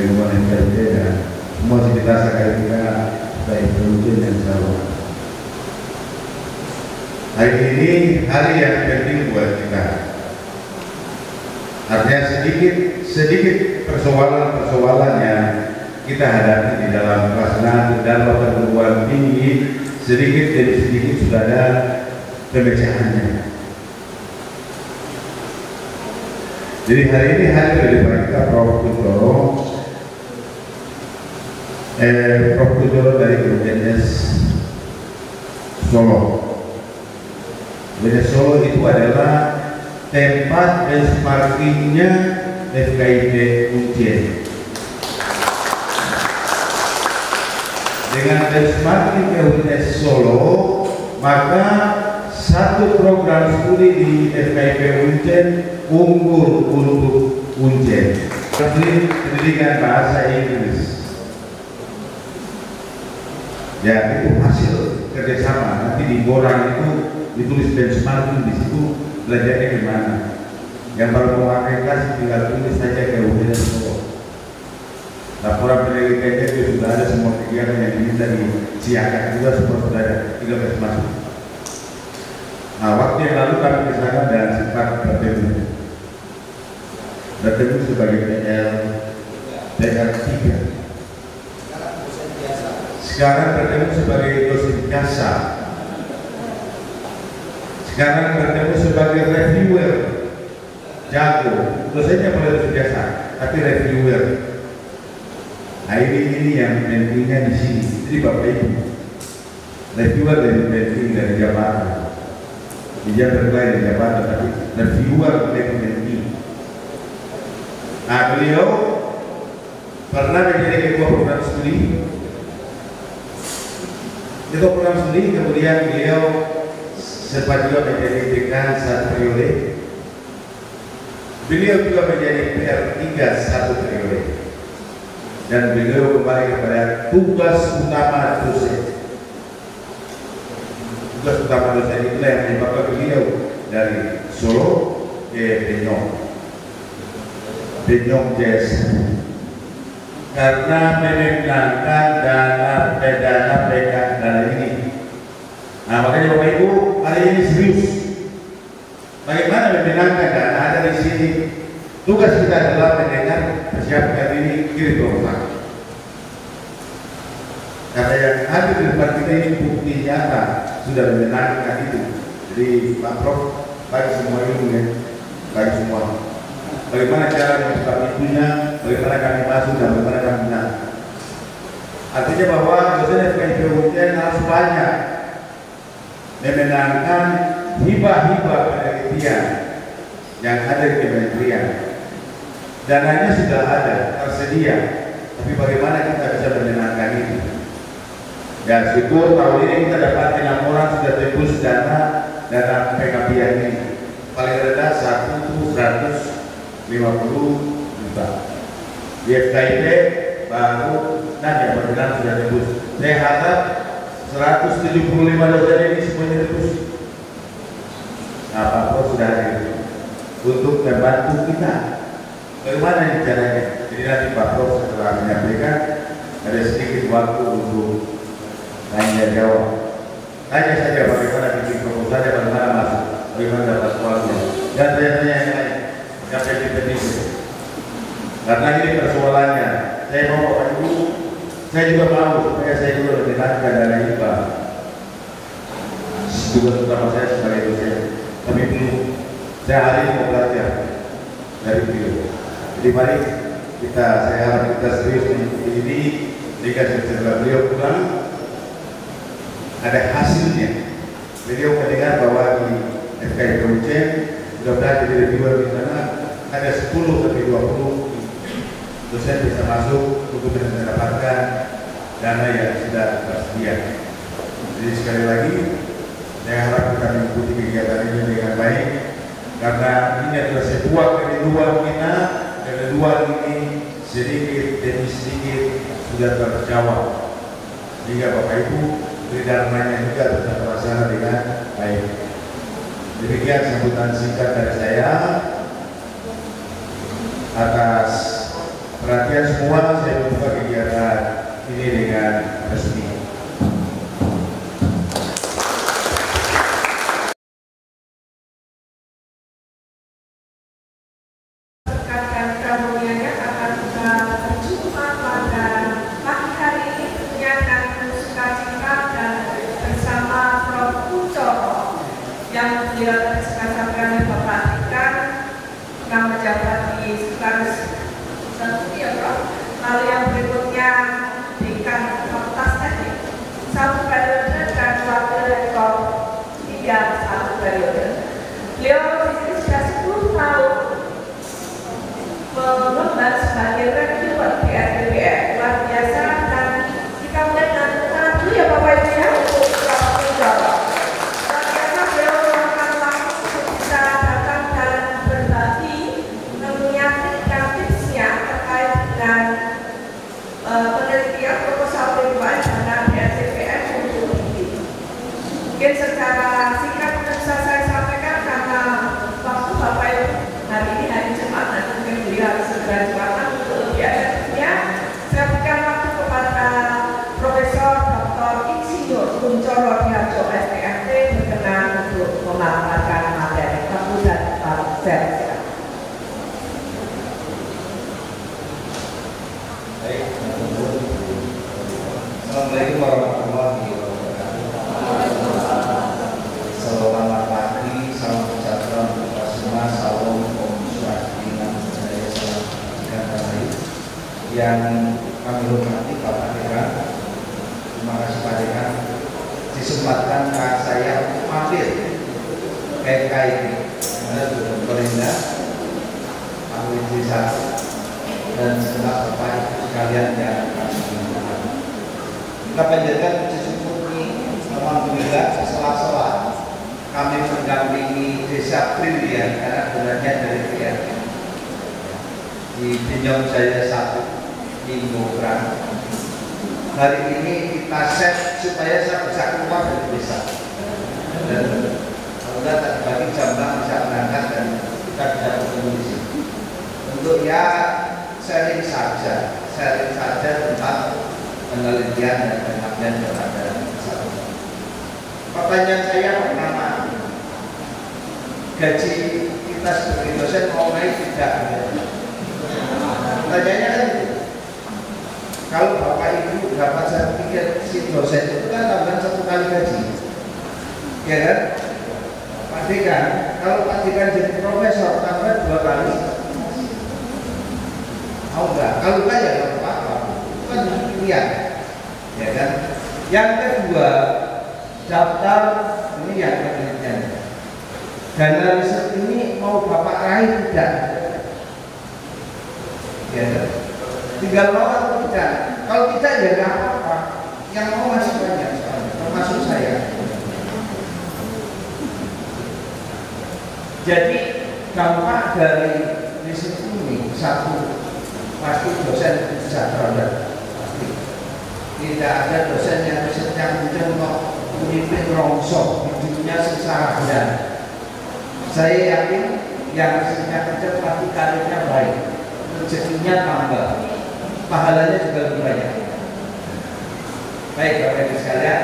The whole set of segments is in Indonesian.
lingkungan FKIP dan semua civitas akademika baik Ujian dan Jawa. Hari ini hari yang penting buat kita. Artinya sedikit persoalan yang kita hadapi di dalam pelaksanaan dalam perguruan tinggi, sedikit demi sedikit sudah ada pemecahannya. Jadi hari ini hari dari kita Prof. Kudoro dari UNS Solo. UNS Solo itu adalah tempat benchmarkingnya FKIP Ujian. Dengan benchmarking UNS Solo, maka satu program studi di FKIP Ujian unggul untuk Ujian. Pendidikan bahasa Inggris. Ya, itu hasil kerjasama. Nanti di borang itu ditulis benchmarking di situ, belajarnya gimana. Yang baru mau akreditasi tinggal tulis saja ke UNS Solo. Laporan penelitiannya itu sudah ada, semua kegiatan yang diminta disiapkan juga semua sudah ada, tinggal masuk. Nah, waktu yang lalu kami ke sana dan sempat bertemu sebagai PR 3. Sekarang bertemu sebagai dosen jasa. Sekarang bertemu sebagai reviewer. Jago, dosennya boleh dosen jasa, tapi reviewer. Nah, ini yang pentingnya di sini. Jadi Bapak Ibu, reviewer dari jabatan. Dia berkelahi dari jabatan, tapi reviewer lebih penting. Nah, beliau pernah menjadi ketua program studi. Ketua program studi, kemudian beliau sempat juga menjadi dekan satu periode. Beliau juga menjadi PR 3 satu periode. Dan beliau kembali kepada tugas utama dosen. Tugas utama dosen itulah yang menyebabkan beliau dari Solo ke Benyong Jazz, karena menenangkan dana ini. Nah, makanya Bapak Ibu hari ini serius. Bagaimana menenangkan dana ada di sini? Tugas kita adalah mendengar, persiapkan ini kirim ke rumah. Karena yang ada di depan kita ini bukti nyata sudah menyenangkan itu. Jadi Pak Prof, bagi semua ilmu ya, bagi semua. Bagaimana cara membuka pintunya, bagaimana kami masuk dan bagaimana kami menang. Artinya bahwa dosen FKIP Ujian harus banyak memenangkan hibah-hibah penelitian yang ada di kementerian. Dananya sudah ada, tersedia, tapi bagaimana kita bisa menyenangkan itu? Ya, syukur tahun ini kita dapat laporan sudah tembus dana PKPN ini. Paling rendah 150 juta. Di FKIP baru yang berkenan sudah tembus. Saya harap 175 dosen ini semuanya tembus. Nah, Pak Prof sudah hadir untuk membantu kita. Bagaimana ini caranya? Jadi nanti Pak Prof setelah menyampaikan ada sedikit waktu untuk tanya jawab. Tanya saja bagaimana bikin proposalnya, bagaimana masuk, bagaimana dapat uangnya, dan tanya-tanya yang lain. Sampai penting. Karena ini persoalannya. Saya mau Bapak Ibu, saya juga mau supaya saya juga mendengarkan dana hibah. Tugas utama saya sebagai dosen. Tapi belum. Saya hari ini mau belajar dari beliau. Jadi mari saya harap kita serius mengikuti ini. Jika setelah beliau pulang ada hasilnya. Beliau mendengar bahwa di FKIP Ujian sudah belajar di reviewer di sana ada 10 sampai 20 dosen bisa masuk untuk mendapatkan dana yang sudah tersedia. Jadi sekali lagi saya harap kita mengikuti kegiatan ini dengan baik, karena ini adalah sebuah kerinduan kita. Kerinduan ini sedikit demi sedikit sudah terjawab, sehingga Bapak Ibu dharmanya juga bisa terlaksana dengan baik. Demikian sambutan singkat dari saya. Atas perhatian semua, pernah menjabat di Sekretaris Santri ya Prof. Lalu yang berikutnya Dekan Fakultas Teknik 1 periode dan Wakil Rektor 1 periode. Beliau di sini sudah 10 tahun mengemban sebagai reviewer di RTBR, luar biasa, dan kita mulai dengan tangan dulu ya Bapak Ibu ya untuk menjawab. Luar biasa beliau meluangkan waktu untuk bisa datang dan berbagi tentunya tipsnya terkait dengan penelitian proposal perubahan dana di RTBR untuk ini. Mungkin secara singkat bisa saya sampaikan karena waktu Bapak Ibu hari ini hari Jumat dan mungkin beliau harus segera Jumatan untuk lebih efektifnya. Saya berikan waktu kepada Profesor Dr. Insinyur Kuncoro Diharjo SPMT berkenan untuk memaparkan materi kamu dan Pak Sersa. Baik, Assalamualaikum warahmatullahi wabarakatuh. Selamat pagi, salam sejahtera untuk kita semua, salam Om Swastiastu, saya salam sejahtera yang kami hormati Bapak Dekan. Terima kasih Pak Dekan disempatkan saya mampir KKI karena sudah pemerintah Pak Wiji dan segenap Bapak Ibu sekalian yang kami hormati. Kita panjatkan puji syukur ini, alhamdulillah sela-sela kami mendampingi Desa Brilian karena bulannya dari dia di Pinjong Jaya 1 di Bogor. Hari ini kita set supaya saya bisa keluar dari desa dan kalau tadi pagi jam 6 bisa berangkat dan kita bisa bertemu di sini untuk ya sharing saja tentang penelitian dan pengabdian kepada masyarakat. Pertanyaan saya pertama, gaji kita sebagai dosen mau naik tidak? Pertanyaannya kan itu. Kalau Bapak Ibu dapat saya pikir si dosen itu kan tambahan 1 kali gaji, ya kan? Pak Dekan, kalau Pak Dekan jadi profesor tambah 2 kali, mau enggak? Kalau enggak ya nggak apa-apa, itu kan pilihan, ya kan? Yang kedua, daftar ini yang penelitian. Dana riset ini mau Bapak raih tidak? Ya, tinggal mau atau tidak. Kalau tidak ya nggak apa-apa. Yang mau masih banyak soalnya, termasuk saya. Jadi dampak dari riset ini satu, pasti dosen bisa terhadap pasti. Tidak ada dosen yang riset yang mencontoh pemimpin rongsok hidupnya secara benar. Saya yakin yang risetnya kerja pasti karirnya baik, rezekinya tambah, pahalanya juga lebih banyak. Baik Bapak Ibu sekalian,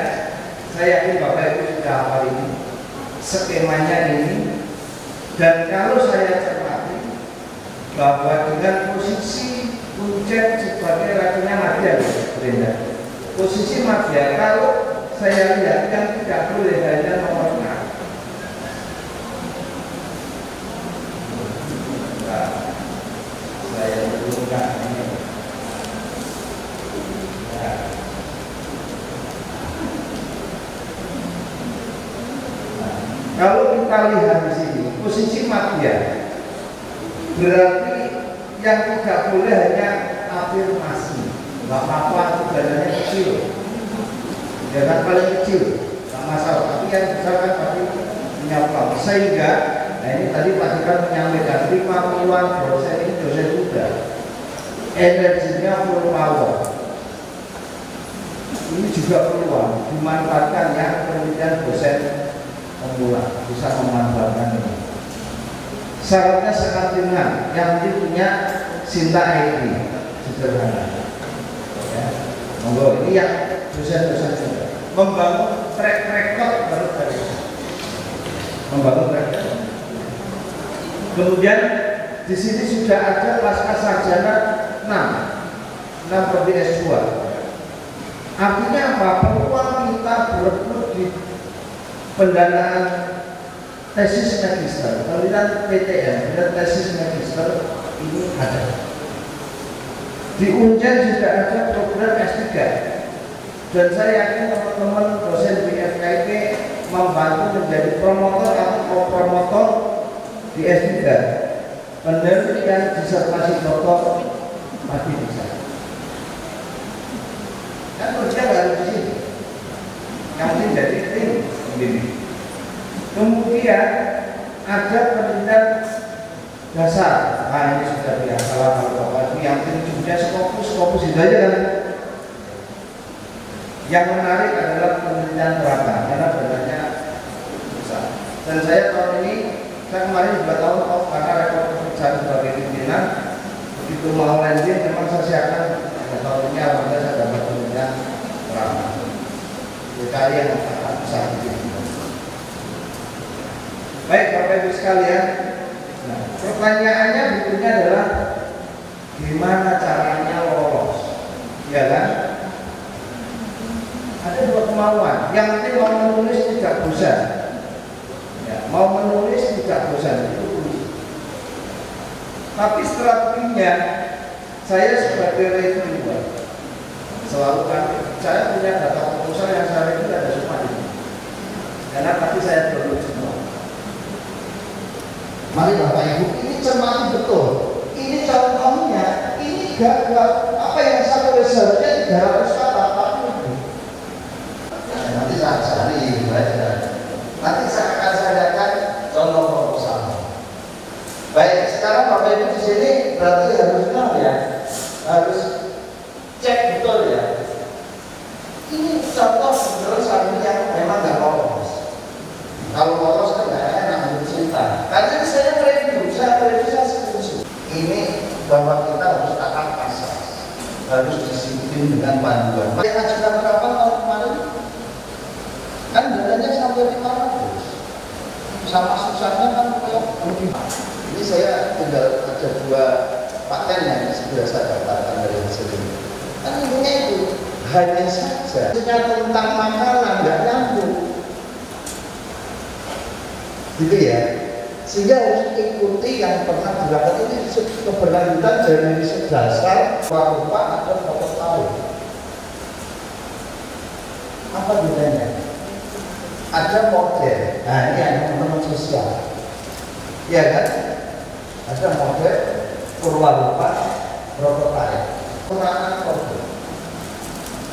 saya yakin Bapak Ibu sudah hafal ini, skemanya ini, dan kalau saya cermati bahwa dengan posisi Kuncen sebagai ratunya Madya, Brenda, posisi Madya kalau saya lihat yang tidak boleh hanya nomor 6. Nah, saya turunkan ini. Nah. Kalau kita lihat di sini posisi Madya, berarti yang tidak boleh hanya afirmasi, nggak apa-apa itu dananya kecil. Jangan paling kecil, tak masalah. Tapi yang besar kan pasti menyapa. Sehingga, nah ini tadi Pak Dekan menyampaikan 50-an dosen ini dosen muda, energinya full power. Ini juga peluang dimanfaatkan yang penelitian dosen pemula bisa memanfaatkan ini. Syaratnya sangat ringan, yang penting punya Sinta IT sederhana. Ya, monggo ini yang dosen-dosen juga membangun track record baru dari membangun track record. Kemudian di sini sudah ada pasca sarjana 6 prodi S2. Artinya apa? Peluang kita berebut di pendanaan tesis magister, penelitian PTN dan tesis magister Ada. Di Unjen juga ada program S3. Dan saya yakin teman-teman dosen BFKIP membantu menjadi promotor atau co-promotor di S3. Penelitian disertasi doktor masih bisa. Kan kerja nggak harus di sini. Yang penting jadi tim begini. Kemudian ada penelitian dasar. Nah ini sudah biasa lah kalau bapak itu yang penting Scopus itu aja kan. Yang menarik adalah penelitian terapan karena benarnya besar. Dan saya tahun ini, saya kemarin juga tahu karena rekor pekerjaan sebagai pimpinan begitu mau landing memang saya siapkan tahun ini alhamdulillah saya dapat penelitian terapan. DKI yang sangat besar begitu. Baik Bapak Ibu sekalian, nah, pertanyaannya berikutnya adalah gimana caranya lolos, ya kan? Ada dua kemauan. Yang penting mau menulis tidak bosan. Ya, mau menulis tidak bosan itu kunci. Tapi strateginya saya sebagai reviewer selalu kan saya punya data proposal yang saya review ada semua ini. Karena tadi saya download semua. Mari Bapak Ibu, ini cermati betul. Ini contohnya, ini gak apa yang saya tulis seharusnya 300 kata, tapi lebih. Nanti saya cari belajar. Nanti saya akan sadarkan contoh proposal. Baik, sekarang Bapak Ibu di sini berarti harus tahu ya, harus cek betul ya. Ini contoh sebenarnya satu yang memang nggak lolos. Kalau lolos kan nggak enak bercerita. Karena saya review saya setuju. Ini bahwa kita harus taat asas, harus disiplin dengan panduan. Yang ajukan berapa tahun kemarin? Kan dananya sampai 500. Sama susahnya kan lebih. Ini saya tinggal ada 2 paten yang sudah saya dapatkan dari hasil ini. Kan intinya itu hanya saja tentang makanan nggak nyambung, gitu ya. Sehingga harus ikuti yang pernah dilakukan. Ini keberlanjutan dari dasar rupa atau foto tahu. Apa bedanya? Ada model. Nah ini yang teman-teman sosial, ya kan? Ada model purwarupa prototipe. Pengurangan kode.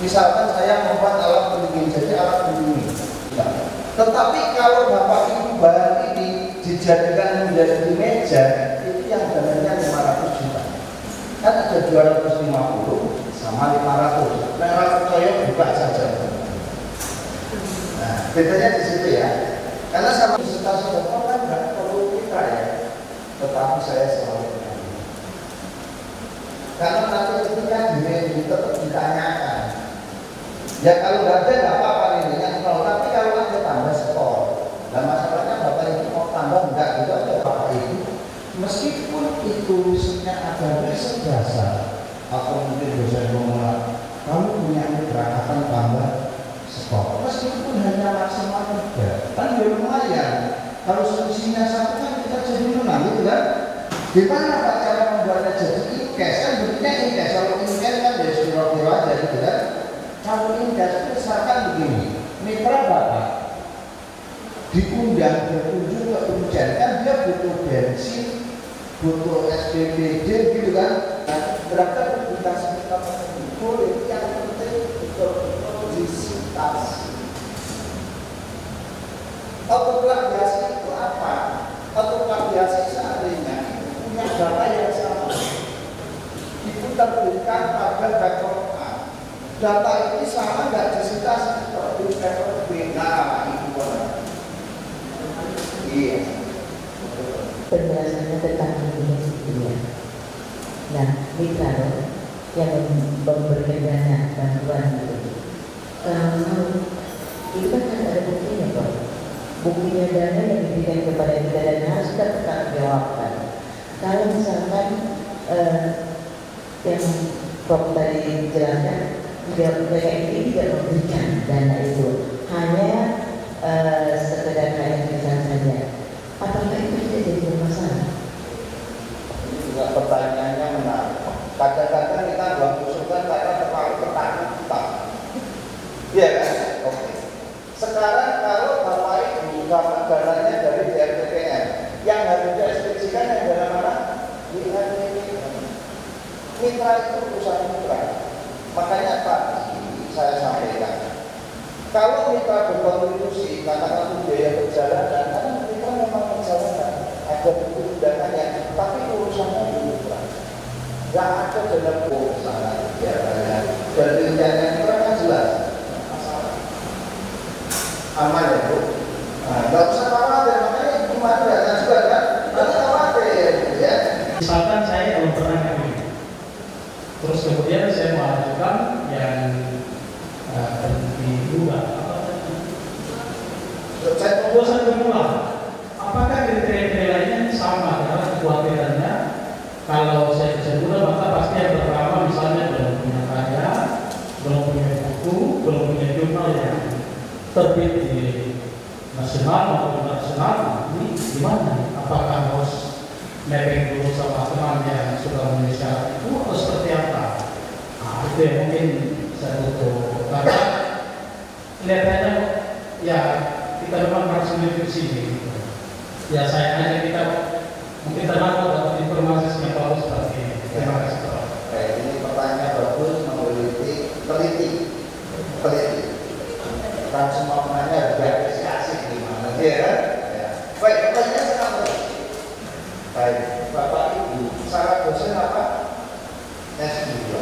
Misalkan saya membuat alat pendingin, jadi alat pendingin. Nah, tetapi kalau Bapak Ibu bahan ini dijadikan menjadi meja, itu yang dananya 500 juta. Kan ada 250 sama 500. Nah, saya buka saja. Nah, bedanya di situ ya. Karena sama presentasi dokter kan nggak perlu kita ya. Tetapi saya selalu bertanya. Karena nanti ketika tetap ditanyakan. Ya kalau nggak ada nggak apa-apa ini yang nol. Tapi kalau ada tambah skor. Dan masalahnya Bapak Ibu mau tambah enggak gitu aja Bapak Ibu. Meskipun itu tulisannya ada riset dasar atau mungkin dosen mengulang, kamu punya mitra akan tambah skor. Meskipun hanya maksimal 3, kan ya lumayan. Kalau solusinya 1 kan kita jadi menang gitu kan. Gimana Pak cara membuatnya jadi inkes? Kan bentuknya inkes. Kalau inkes kan ya kira-kira aja gitu kan. Kalau inkes misalkan begini, mitra Bapak diundang berkunjung ke Unjen, kan dia butuh bensin, butuh SPBD gitu kan. Berapa kita boleh, yang penting betul-betul disintasi. Autoklaviasi itu apa? Autoklaviasi seandainya itu punya data yang sama, itu terbitkan pada rekor A. Data ini sama nggak disintasi seperti rekor B. Nah, itu iya. Penjelasannya tentang dunia. Nah, mitra yang memberikan dana bantuan itu, itu kan ada buktinya kok. Buktinya dana yang diberikan kepada kita dan harus kita pertanggungjawabkan. Kalau misalkan yang Prof tadi jelaskan, ini tidak memberikan dana itu, hanya sekedar kayak tulisan saja. Apakah itu tidak jadi masalah? Juga pertanyaannya mitra itu urusan mitra. Makanya Pak, saya sampaikan, kalau mitra berkontribusi, katakan biaya perjalanan, karena mitra memang perjalanan, ada undangannya, tapi urusannya di mitra. Nggak ada dalam sana, ya, dan undangan mitra kan jelas. Aman ya Bu? Nah, nggak usah khawatir, makanya gimana ya juga kan? Nanti khawatir, ya. Misalkan saya belum pernah kawin, terus kemudian saya mengajukan yang berhenti dua, tebusan bermula. Apakah kriteria lainnya sama? Karena kekhawatirannya kalau saya bisa dua, maka pasti yang pertama misalnya belum punya karya, belum punya buku, belum punya jurnal yang terbit di nasional maupun internasional. Ini gimana? Apakah harus mapping dulu sama teman yang sudah memenuhi syarat itu atau seperti apa? Nah, itu yang mungkin saya butuh. Karena kelihatannya ya kita memang harus menuju sini. Ya saya aja kita mungkin terlambat dapat informasi yang bagus seperti ini. Terima kasih Pak. Ini pertanyaan bagus, teliti. Kan semua penanya berapresiasi gimana ya kan? Ya. Baik, pertanyaan sekarang. Baik, Bapak Ibu, syarat dosen apa? S2.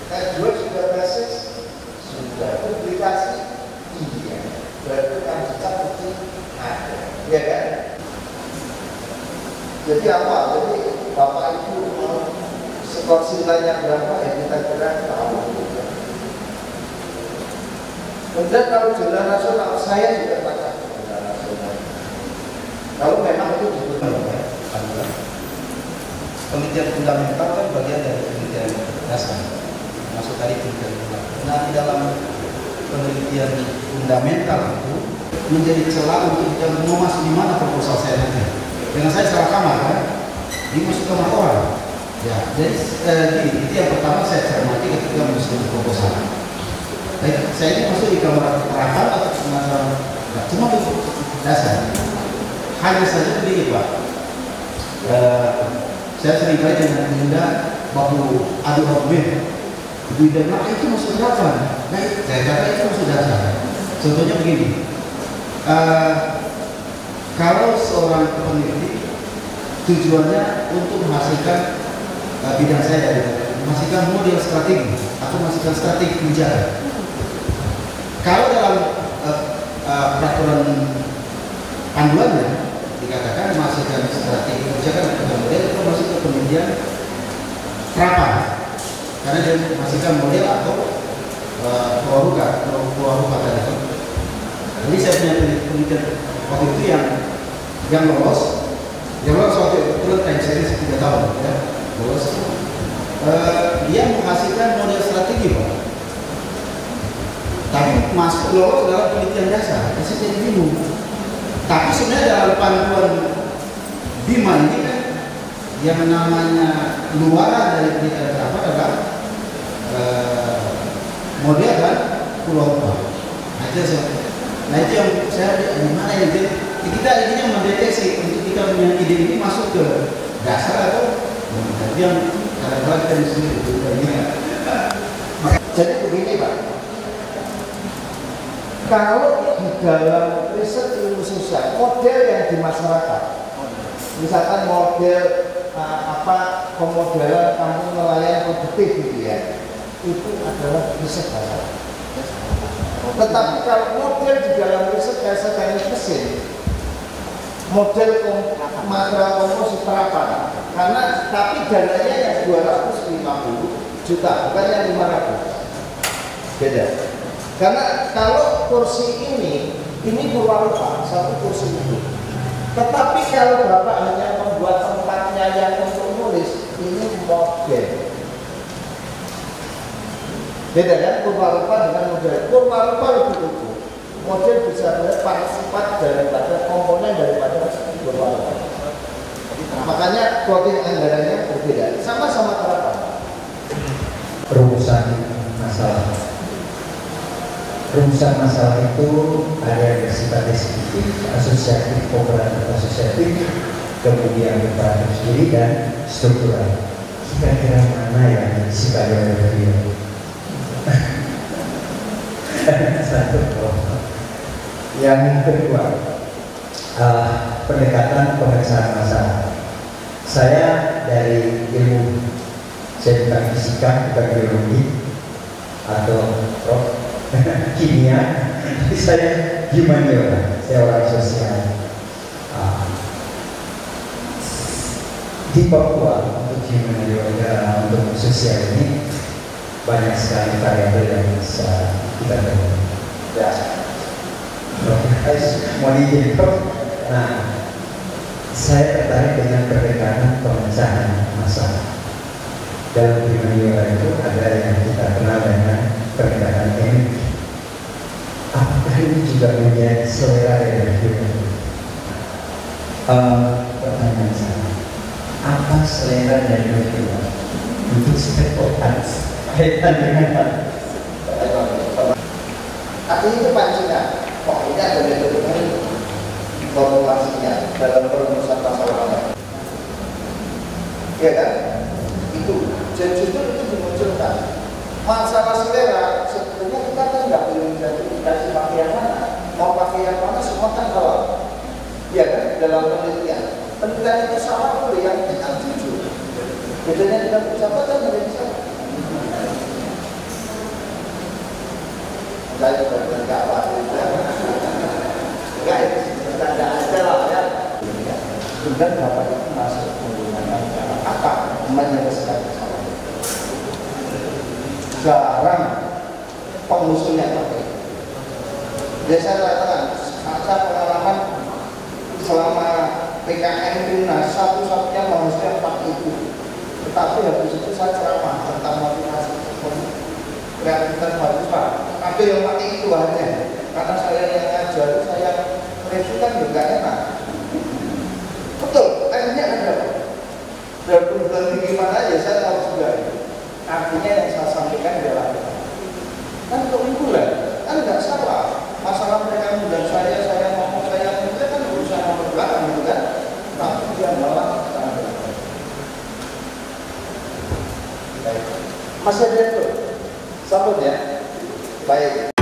S2 sudah tesis, sudah publikasi, iya. Berarti kan bukti ada, ya kan? Jadi apa? Jadi Bapak Ibu skor silanya berapa ya kita kira tahu. Kemudian kalau jalan nasional, saya juga pakai jalan nasional. Kalau memang itu dibutuhkan, penelitian fundamental kan bagian dari penelitian dasar, masuk tadi penelitian fundamental. Nah, di dalam penelitian fundamental itu menjadi celah untuk kita mengemas di mana proposal saya nanti. Dengan saya salah kamar kan, dimasuk kamar orang. Ya, jadi gini, itu yang pertama saya cermati ketika menyusun proposal. Saya ini masuk di kamar terakhir atau semacam, cuma untuk dasar. Hanya saja begini Pak, saya sering kali dengan Linda waktu adu argumen, Linda bilang itu masuk dasar. Nah, saya kata itu masuk dasar. Contohnya begini, kalau seorang peneliti tujuannya untuk menghasilkan bidang saya, menghasilkan model strategi atau menghasilkan strategi kebijakan. Kalau dalam peraturan panduannya dikatakan menghasilkan strategi kebijakan atau model itu masuk ke penelitian terapan, karena dia menghasilkan model atau keluaruka tadi. Jadi saya punya penelitian waktu itu yang lolos waktu itu time series 3 tahun ya, lolos. Dia menghasilkan model strategi Pak. Tapi masuk lolos dalam penelitian dasar, saya jadi bingung. Tapi sebenarnya dalam panduan BIMA ini kan yang namanya luaran dari penelitian apa adalah model dan keluarga. Nah itu yang saya gimana ya, kita intinya mendeteksi untuk kita punya ide ini masuk ke dasar atau yang kadang-kadang kita di sini jadi begini Pak. Kalau di dalam riset ilmu sosial, model yang di masyarakat, misalkan model pemodelan kampung nelayan produktif gitu ya, itu adalah riset dasar. Tetapi kalau model di dalam riset dasar teknik mesin, model material komposit terapan, karena tapi dananya yang 250 juta, bukan yang 500, beda. Karena kalau kursi ini berwarna satu kursi itu. Tetapi kalau Bapak hanya membuat tempatnya yang untuk nulis, ini model. Beda kan purwarupa dengan model. Purwarupa lebih utuh. Model bisa bersifat daripada komponen daripada purwarupa. Makanya coding anggarannya berbeda. Sama-sama terapan. Rumusan masalah itu ada yang bersifat deskriptif, asosiatif, komparatif, asosiatif, kemudian komparatif sendiri dan struktural. kira-kira mana yang disukai oleh beliau? Satu. Yang kedua, pendekatan pemeriksaan masalah. Saya dari ilmu, saya bukan fisika, bukan biologi atau kimia, tapi saya humaniora, saya orang sosial. Di Papua untuk humaniora, untuk sosial ini banyak sekali variabel yang bisa kita temui. Ya, mau dijadi prof. Nah, saya tertarik dengan pendekatan pemecahan masalah. Dalam humaniora itu ada yang kita kenal dengan pendekatan teknik. Apakah ini juga menjadi selera dari humaniora? Pertanyaan saya, apa selera dari humaniora untuk spektakuler kaitan dengan artinya itu pancingan. Oh, ini ada metode formulasinya dalam perumusan masalahnya. Ya kan? Itu. Jadi justru itu dimunculkan. Masalah selera sebetulnya kita kan nggak boleh menjadi pakai yang mana. Mau pakai yang mana semua kan halal. Ya kan? Dalam penelitian. Penelitian itu sama boleh yang kita jujur. Bedanya dengan ucapan kan menjadi sama. Saya juga tidak wajib. Enggak, tidak ada lah ya. Kemudian Bapak itu masuk menggunakan apa? Menyelesaikan masalah. Jarang pengusulnya pakai. Jadi saya katakan, saya pengalaman selama PKN Timnas satu-satunya manusia pakai itu. Tetapi habis itu saya ceramah tentang motivasi kreativitas mahasiswa. Ada yang pakai itu hanya karena saya yang ngajar, saya review kan juga enak. Betul, akhirnya ada. Dan berhenti gimana ya saya tahu juga. Artinya yang saya sampaikan adalah kan keunggulan, kan nggak salah. Masalah mereka dan saya ngomong saya itu kan berusaha nomor belakang gitu kan. Tapi dia malah masih ada itu. Sambut ya. Baik.